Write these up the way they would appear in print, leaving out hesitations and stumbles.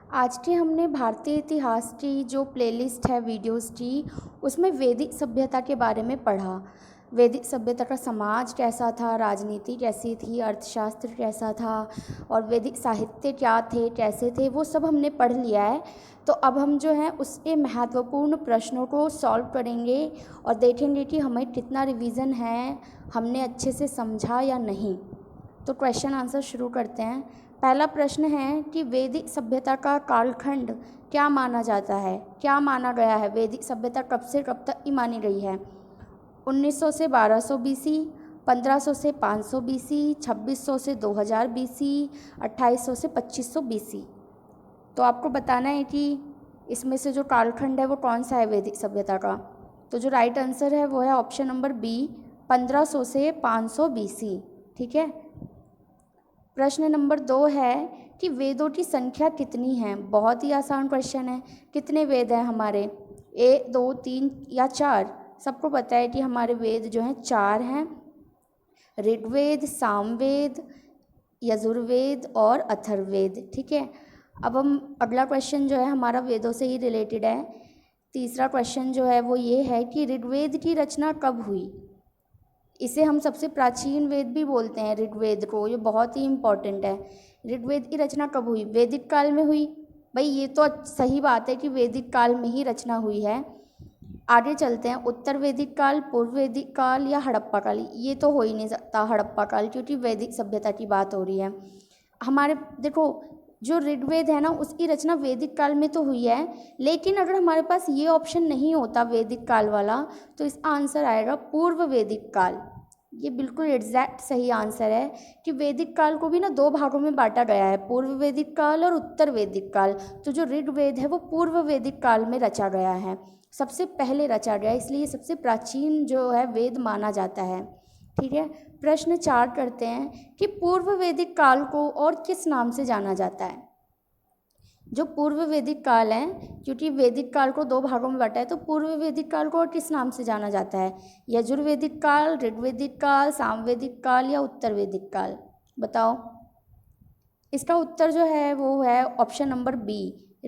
आज की हमने भारतीय इतिहास की जो प्लेलिस्ट है वीडियोस की, उसमें वैदिक सभ्यता के बारे में पढ़ा। वैदिक सभ्यता का समाज कैसा था, राजनीति कैसी थी, अर्थशास्त्र कैसा था और वैदिक साहित्य क्या थे, कैसे थे, वो सब हमने पढ़ लिया है। तो अब हम जो है उसके महत्वपूर्ण प्रश्नों को सॉल्व करेंगे और देखेंगे कि हमें कितना रिवीजन है, हमने अच्छे से समझा या नहीं। तो क्वेश्चन आंसर शुरू करते हैं। पहला प्रश्न है कि वैदिक सभ्यता का कालखंड क्या माना जाता है, क्या माना गया है, वैदिक सभ्यता कब से कब तक की मानी गई है। 1900 से 1200 बीसी, 1500 से 500 बीसी, 2600 से 2000 बीसी, 2800 से 2500 बीसी। तो आपको बताना है कि इसमें से जो कालखंड है वो कौन सा है वैदिक सभ्यता का। तो जो राइट आंसर है वो है ऑप्शन नंबर बी, 1500 से 500 बीसी। ठीक है। प्रश्न नंबर 2 है कि वेदों की संख्या कितनी है। बहुत ही आसान क्वेश्चन है। कितने वेद हैं हमारे, 1, 2, 3 या 4। सबको पता है कि हमारे वेद जो हैं 4 हैं, ऋग्वेद, सामवेद, यजुर्वेद और अथर्ववेद। ठीक है। अब हम अगला क्वेश्चन जो है हमारा वेदों से ही रिलेटेड है। तीसरा क्वेश्चन जो है वो ये है कि ऋग्वेद की रचना कब हुई। इसे हम सबसे प्राचीन वेद भी बोलते हैं ऋग्वेद को, ये बहुत ही इम्पॉर्टेंट है। ऋग्वेद की रचना कब हुई, वैदिक काल में हुई। भाई ये तो सही बात है कि वैदिक काल में ही रचना हुई है। आगे चलते हैं, उत्तर वैदिक काल, पूर्व वैदिक काल या हड़प्पा काल। ये तो हो ही नहीं सकता हड़प्पा काल, क्योंकि वैदिक सभ्यता की बात हो रही है। हमारे देखो जो ऋग्वेद है ना उसकी रचना वैदिक काल में तो हुई है, लेकिन अगर हमारे पास ये ऑप्शन नहीं होता वैदिक काल वाला तो इसका आंसर आएगा पूर्व वैदिक काल। ये बिल्कुल एग्जैक्ट सही आंसर है कि वैदिक काल को भी ना 2 भागों में बांटा गया है, पूर्व वैदिक काल और उत्तर वैदिक काल। तो जो ऋग्वेद है वो पूर्व वैदिक काल में रचा गया है, सबसे पहले रचा गया, इसलिए सबसे प्राचीन जो है वेद माना जाता है। ठीक है। प्रश्न 4 करते हैं कि पूर्व वैदिक काल को और किस नाम से जाना जाता है। जो पूर्व वैदिक काल है, क्योंकि वैदिक काल को 2 भागों में बांटा है, तो पूर्व वैदिक काल को और किस नाम से जाना जाता है। यजुर्वेदिक काल, ऋग्वेदिक काल, सामवेदिक काल या उत्तर वैदिक काल, बताओ। इसका उत्तर जो है वो है ऑप्शन नंबर बी,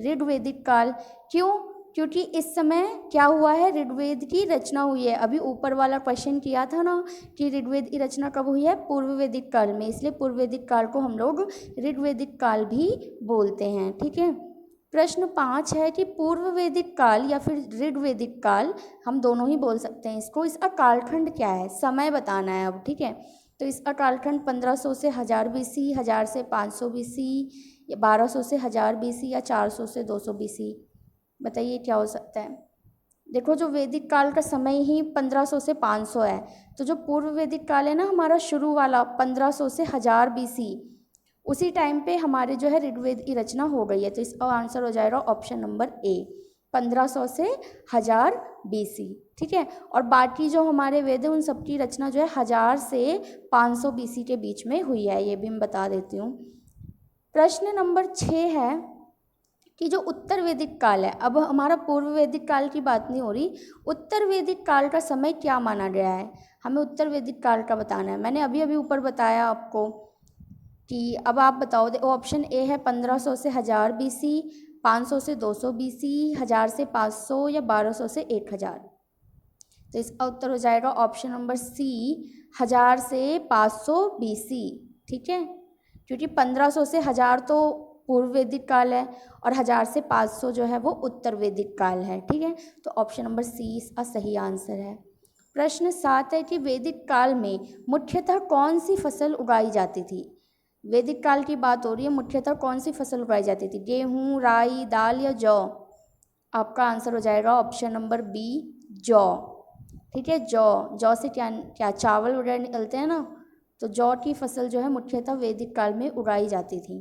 ऋग्वेदिक काल। क्यों, क्योंकि इस समय क्या हुआ है, ऋग्वेद की रचना हुई है। अभी ऊपर वाला क्वेश्चन किया था ना कि ऋग्वेद की रचना कब हुई है, पूर्व वैदिक काल में, इसलिए पूर्व वैदिक काल को हम लोग ऋग्वेदिक काल भी बोलते हैं। ठीक है। प्रश्न 5 है कि पूर्व वैदिक काल या फिर ऋग्वेदिक काल, हम दोनों ही बोल सकते हैं इसको, इसका कालखंड क्या है, समय बताना है अब। ठीक है। तो इसका कालखंड 1500 से 1000 बीसी, 1000 से 500 बीसी, या 1200 से 1000 बीसी या 400 से 200 बीसी। बताइए क्या हो सकता है। देखो जो वैदिक काल का समय ही 1500 से 500 है, तो जो पूर्व वैदिक काल है ना हमारा शुरू वाला 1500 से 1000 बीसी, उसी टाइम पे हमारे जो है ऋग्वेद की रचना हो गई है। तो इसका आंसर हो जाएगा ऑप्शन नंबर ए, 1500 से 1000 बीसी। ठीक है। और बाकी जो हमारे वेद हैं उन सबकी रचना जो है 1000 से 500 बीसी के बीच में हुई है, ये भी मैं बता देती हूँ। प्रश्न नंबर 6 है कि जो उत्तर वैदिक काल है, अब हमारा पूर्व वैदिक काल की बात नहीं हो रही, उत्तर वैदिक काल का समय क्या माना गया है, हमें उत्तर वैदिक काल का बताना है। मैंने अभी अभी ऊपर बताया आपको कि अब आप बताओ। ऑप्शन ए है 1500 से 1000 बीसी, 500 से 200 बीसी, 1000 से 500 या 1200 से 1000। तो इसका उत्तर हो जाएगा ऑप्शन नंबर सी, 1000 से 500 बीसी। ठीक है। क्योंकि 1500 से 1000 तो पूर्व वैदिक काल है और 1000 से 500 जो है वो उत्तर वैदिक काल है। ठीक है। तो ऑप्शन नंबर सी इसका सही आंसर है। प्रश्न 7 है कि वैदिक काल में मुख्यतः कौन सी फसल उगाई जाती थी। वैदिक काल की बात हो रही है, मुख्यतः कौन सी फसल उगाई जाती थी, गेहूँ, राई, दाल या जौ। आपका आंसर हो जाएगा ऑप्शन नंबर बी, जौ। ठीक है। जौ से क्या क्या चावल वगैरह निकलते हैं ना, तो जौ की फसल जो है मुख्यतः वैदिक काल में उगाई जाती थी।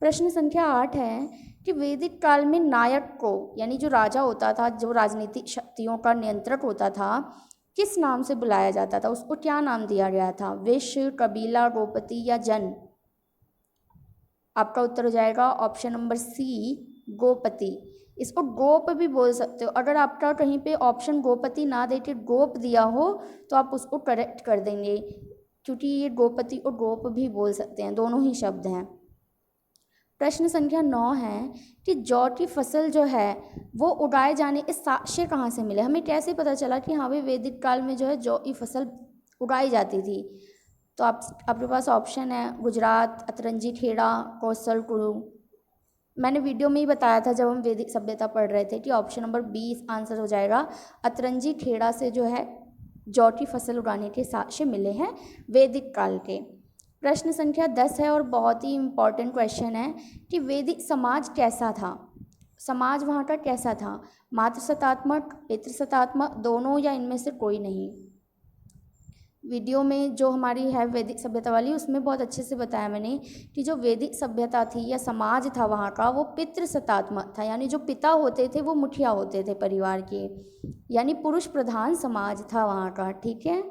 प्रश्न संख्या 8 है कि वैदिक काल में नायक को, यानी जो राजा होता था, जो राजनीतिक शक्तियों का नियंत्रक होता था, किस नाम से बुलाया जाता था, उसको क्या नाम दिया गया था, विश्व, कबीला, गोपति या जन। आपका उत्तर हो जाएगा ऑप्शन नंबर सी, गोपति। इसको गोप भी बोल सकते हो, अगर आपका कहीं पे ऑप्शन गोपति ना देके गोप दिया हो तो आप उसको करेक्ट कर देंगे, क्योंकि ये गोपति और गोप भी बोल सकते हैं, दोनों ही शब्द हैं। प्रश्न संख्या 9 है कि जौ की फसल जो है वो उगाए जाने के साक्ष्य कहाँ से मिले। हमें कैसे पता चला कि हाँ भाई वैदिक काल में जो है जौ की फसल उगाई जाती थी। तो आपके पास ऑप्शन है गुजरात, अतरंजी खेड़ा, कौशल कुरु। मैंने वीडियो में ही बताया था जब हम वैदिक सभ्यता पढ़ रहे थे कि ऑप्शन नंबर 20 आंसर हो जाएगा। अतरंजी खेड़ा से जो है जौ की फसल उगाने के साक्ष्य मिले हैं वैदिक काल के। प्रश्न संख्या 10 है और बहुत ही इम्पॉर्टेंट क्वेश्चन है कि वैदिक समाज कैसा था। समाज वहाँ का कैसा था, मातृ सत्तात्मक, पितृ सत्तात्मक, दोनों या इनमें से कोई नहीं। वीडियो में जो हमारी है वैदिक सभ्यता वाली उसमें बहुत अच्छे से बताया मैंने कि जो वैदिक सभ्यता थी या समाज था वहाँ का वो पितृ सत्तात्मक था, यानी जो पिता होते थे वो मुखिया होते थे परिवार के, यानी पुरुष प्रधान समाज था वहाँ का। ठीक है।